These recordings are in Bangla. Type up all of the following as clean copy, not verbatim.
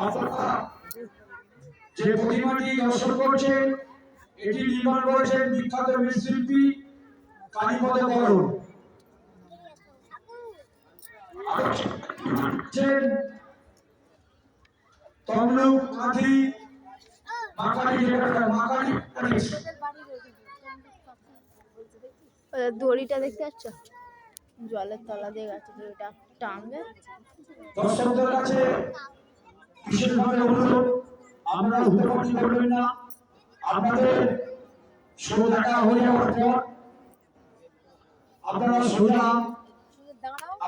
আপনারা যে প্রতিমাটি দর্শন করছেন এটি নির্মাণ করেছেন বিখ্যাত মৃৎশিল্পী কালীপদ বরণ। তমলুক মাঝি দড়িটা দেখতে পাচ্ছ, জলের তলা দিয়ে গেছে, দড়িটা টানবে। দর্শকদের কাছে বিশেষভাবে অনুরোধ, আপনারা হুটোপাটি করবেন না। আপনাদের শো দেখা হয়ে যাওয়ার পর আপনারা সোজা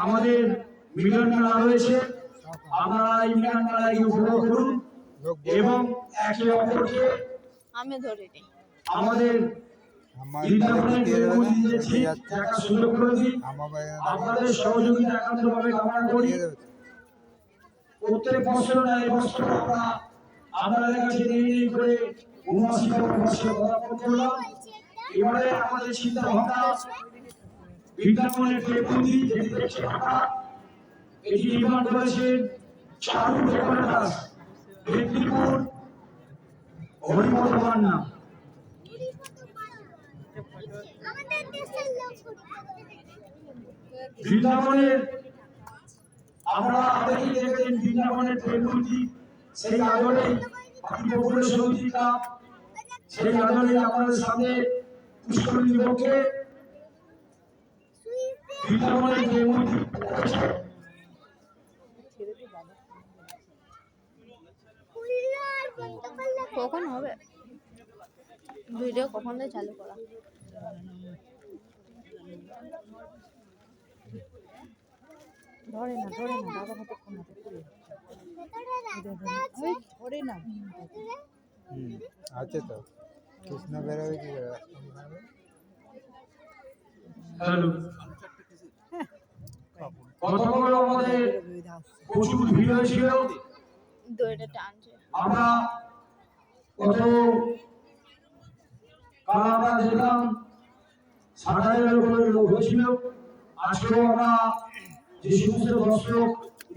আমাদের মিলন মেলা রয়েছে, আপনারা এই মিলন মেলায় উপভোগ করুন এবং একে অপরকে আমি ধরে নিই আমাদের আপনাদের সহযোগিতা একান্তভাবে কামনা করি। প্রত্যেক বছর না এই বছর আমরা আপনাদের কাছে নেই করে ৭৯তম বর্ষে পদার্পণ করলাম। এবারে আমাদের চিন্তা ভাবনা বৃন্দাবনের টেকুন্দি যেটি দেখছেন আমরা, এটি নির্মাণ করেছেন চারু দেবদাস, মেদিনীপুর হরিপদ মান্না। বৃন্দাবনের আমরা আগেই দেখেছেন বৃন্দাবনের টেকুন্দি, সেই আদলে বাকিপুরের সমিতিটা সেই আদলে আমাদের সামনে পুষ্করণী পক্ষে বৃন্দাবনের টেকুন্দি কখন হবে ভিডিও, কখন দিয়ে চালু করা? ধরে না দাদা কতক্ষণ ধরে না আছে তো কৃষ্ণ বেরোবে কি আমাদের প্রচুর ভিড় হয়েছিল, দড়িটা টানছে। আমরা কত কাল আমরা দেখলাম ৬০,০০০ উপরে লোক হয়েছিল। আজকেও আমরা যে সমস্ত দর্শক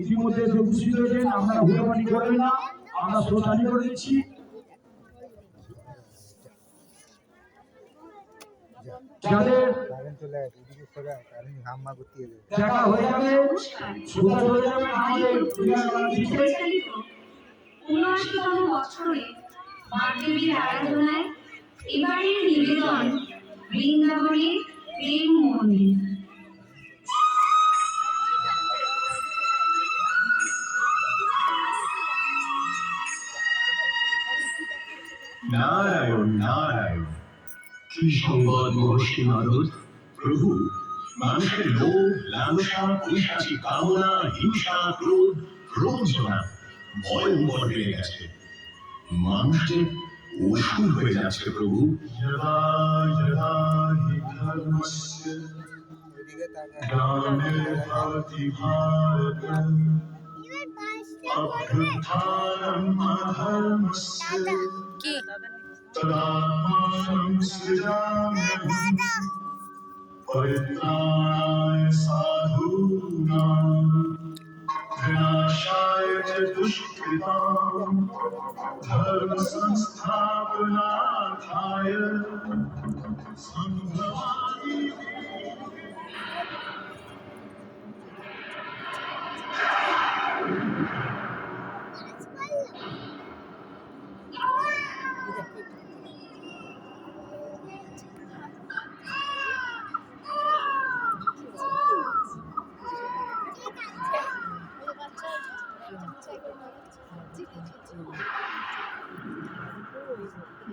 ইতিমধ্যে উপস্থিত হয়েছেন, আমরা হুড়োপাটি করবেন না, আমরা শ্রোতানি করে দিচ্ছি। যাদের দেখা হয়ে যাবে শ্রোতা চলে যাবে আমাদের ৭৯তম বছরে মাতৃবীর আরাধনায় এবারের নিবেদন বৃন্দাবনের প্রেম মন্দির। নারায়ণ নারায়ণ, কি সংবাদ মহর্ষি নারদ? প্রভু, মানুষের লোভ, লালসা, পৈশাচিক কামনা, হিংসা, ক্রোধ, প্রবঞ্চনা ভয়ঙ্কর বেড়ে গেছে। মানুষের অসুর হয়ে যাচ্ছে প্রভু। যদা যদা হি ধর্মস্য গ্লানির্ভবতি ভারত অভ্যুত্থানম অধর্মস্য তদাত্মাनं সৃজাম্যহম পরিত্রাণায় সাধূনাং विनाशाय च दुष्कृतां धर्म संस्थापनार्थाय संभवामि।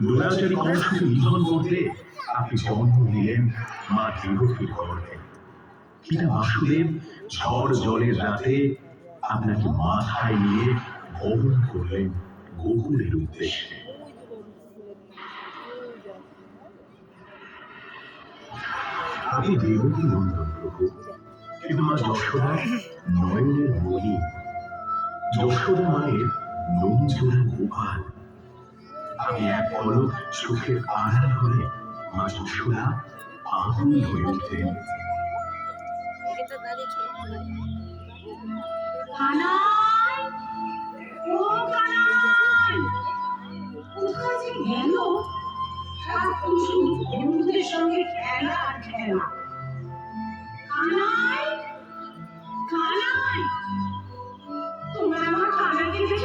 দুরাচারী কংসকে নিধন করতে আপনি জন্ম নিলেন মা দেবকীর গর্ভে। কিনা বাসুদেব ঝড় জলের রাতে আপনাকে মাথায় নিয়ে ভ্রমণ করলেন গোকুলের উদ্দেশ্যে। আপনি দেবকী নন্দন প্রভু, কিন্তু মা যশোদা নয়নের মণি, যশোদা মায়ের নঞ্জনা গোপাল। আমি এক পলক চোখের আড়াল হলে মা যশোদা আগুন হয়ে উঠতেন।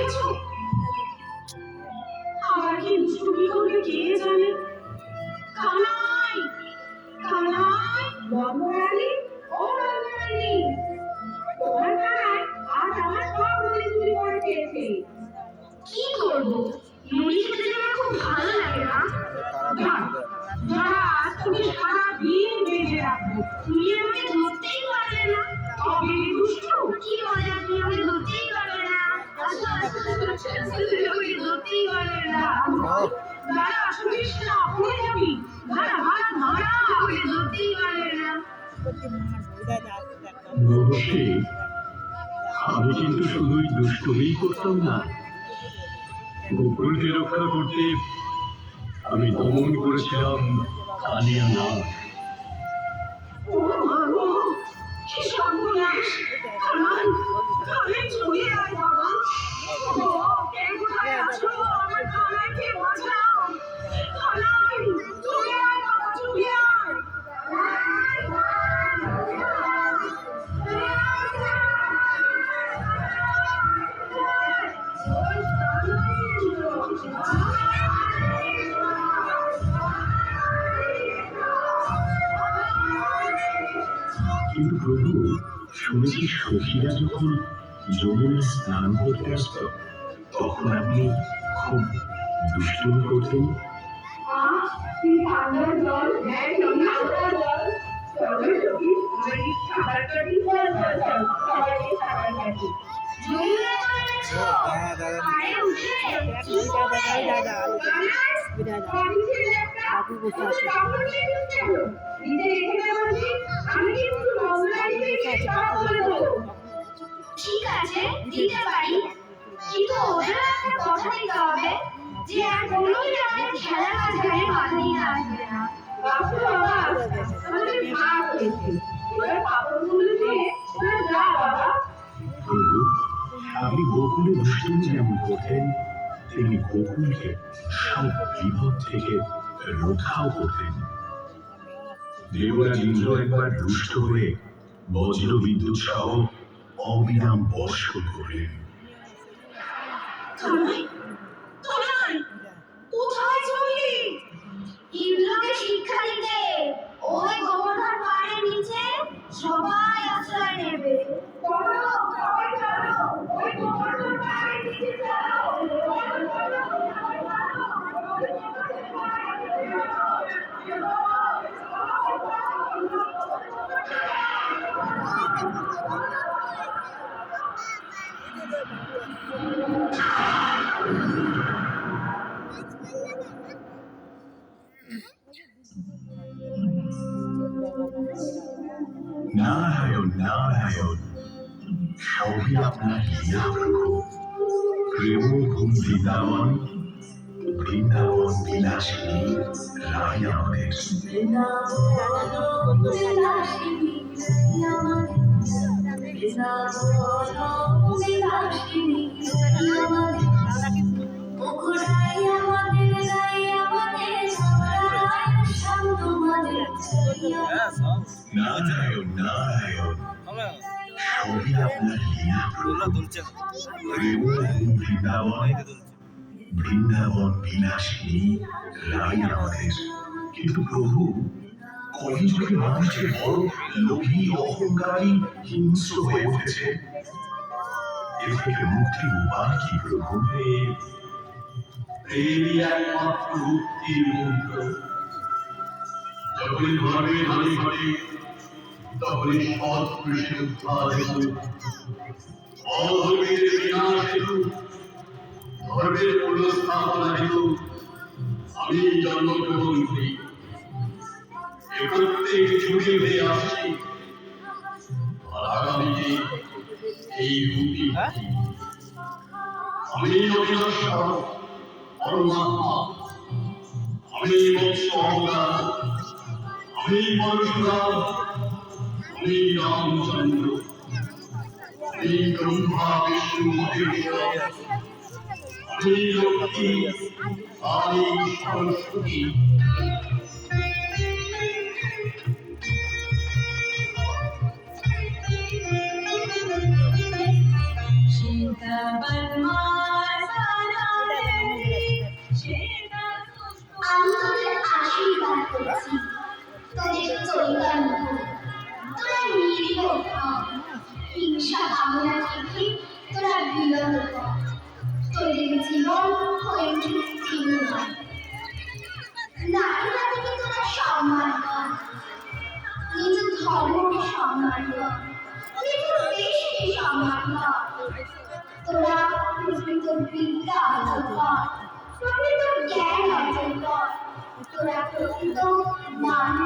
পেয়েছো? আবার কি দুষ্টুমি করবে কে জানে? কানাই, কানাই, বন্ধুরানী, ও বন্ধুরানী, তোমার কানাই আজ আমার সব মুড়ি চুরি করে খেয়েছে। কি করবো? মুড়ি খেতে যে আমার খুব ভালো লাগে না। আজ তুমি সারাদিন বেঁধে রাখবো, তুমি আমাকে ধরতেই পারবে না। তবে দুষ্টু, কি মজা, তুমি আমাকে ধরতেই পারবে না। তুমি ধরতেই পারবে না। দাঁড়া, শুনিস না, পড়ে যাবি। দাঁড়া, দাঁড়া, দাঁড়া, তুমি ধরতেই পারবে না। মহর্ষি, আমি কিন্তু শুধুই দুষ্টুমিই করতাম না, গোকুলকে রক্ষা করতে আমি দমন করেছিলাম কালিয়া নাগ। ও বাবা, কি সর্বনাশ! কানাই, কানাই চলে আয় বাবা। ও, কে কোথায় আছো? আমার কানাইকে বাঁচাও। কানাই, চলে আয় বাবা, চলে আয়। কিন্তু প্রভু, শুনেছি সখীরা যখন যমুনায় স্নান করতে আসত, তখন আপনি খুব দুষ্টুমি করতেন। ঠান্ডার জল, ঠান্ডার জল। তবে সখী, আমার এই সাঁতার কাটি, সবাই সাঁতার কাটি। হ্যাঁ দাদা, আরে উঠে, কি দাদা বাবু বসে আছে। ঠিক আছে, দিতে পারি, কিন্তু ওদের একটা কথা দিতে হবে যে আর কোনোই আমাদের খেলার মাঝখানে বাধা দিতে আসবে না। আমাদের ভাগ হয়েছে, এবার পাপড়গুলো দিয়ে ওরা যা বাবা। প্রভু, আপনি গোকুলে দুষ্টুমি যেমন করতেন, তেমনি গোকুলকে সব বিপদ থেকে রক্ষাও করতেন। দেবরাজ ইন্দ্র একবার দুষ্ট হয়ে বজ্র বিদ্যুৎ সহ অবিরাম বর্ষণ করলেন। কানাই, কানাই, কোথায় চললি? ইন্দ্রকে শিক্ষা দিতে। ওই গোবর্ধন পাহাড়ের নিচে সবাই আশ্রয় নেবে। চলো, সবাই চলো, ওই গোবর্ধন পাহাড়ের নিচে চলো। নারায়ণ নারায়ণ, সবই আপনার লীলা প্রভু। প্রেম ঘুম বৃন্দাবন, বৃন্দাবন বিলাসিনী রাই আমাদের। নারায়ণ নারায়ণ, সবই আপনার লীলা প্রভু। প্রেম ঘুম বৃন্দাবন, বৃন্দাবন বিলাসিনী রাই আমাদের। কিন্তু প্রভু, কলিযুগে মানুষের বড় লোভী, অহংকারী, হিংস্র হয়ে উঠেছে। এ থেকে মুক্তির উপায় কি প্রভু? এই একমাত্র মুক্তির মন্ত্র। যখনই ঘরে ঘরে ঘরে, তখনই সৎ পুরুষের উদ্ধার হেতু, অধর্মীর বিনাশ হেতু, ধর্মের পুনঃস্থাপনা হেতু আমি জন্মগ্রহণ করি। এ প্রত্যেক যুগে হয়ে আসছি, আর আগামীতে এই রূপই আমি অবিনশ্বর পরমাত্মা, আমি মৎস্য অবতার, আমি পরশুরাম, আমি রামচন্দ্র, আমি ব্রহ্মা বিষ্ণু মহেশ্বর, আমি লক্ষ্মী, কালী, সরস্বতী। सीता बलवान হিংসা কামনা থেকে তোরা বিরত কর। তোদের জীবন হয়ে উঠুক চিরময়। নারী জাতিকে তোরা সম্মান কর, নিজ ধর্মকে সম্মান কর, নিজ দেশকে সম্মান কর। তোরা প্রকৃত বিদ্যা অর্জন কর, প্রকৃত জ্ঞান অর্জন কর, তোরা প্রকৃত মান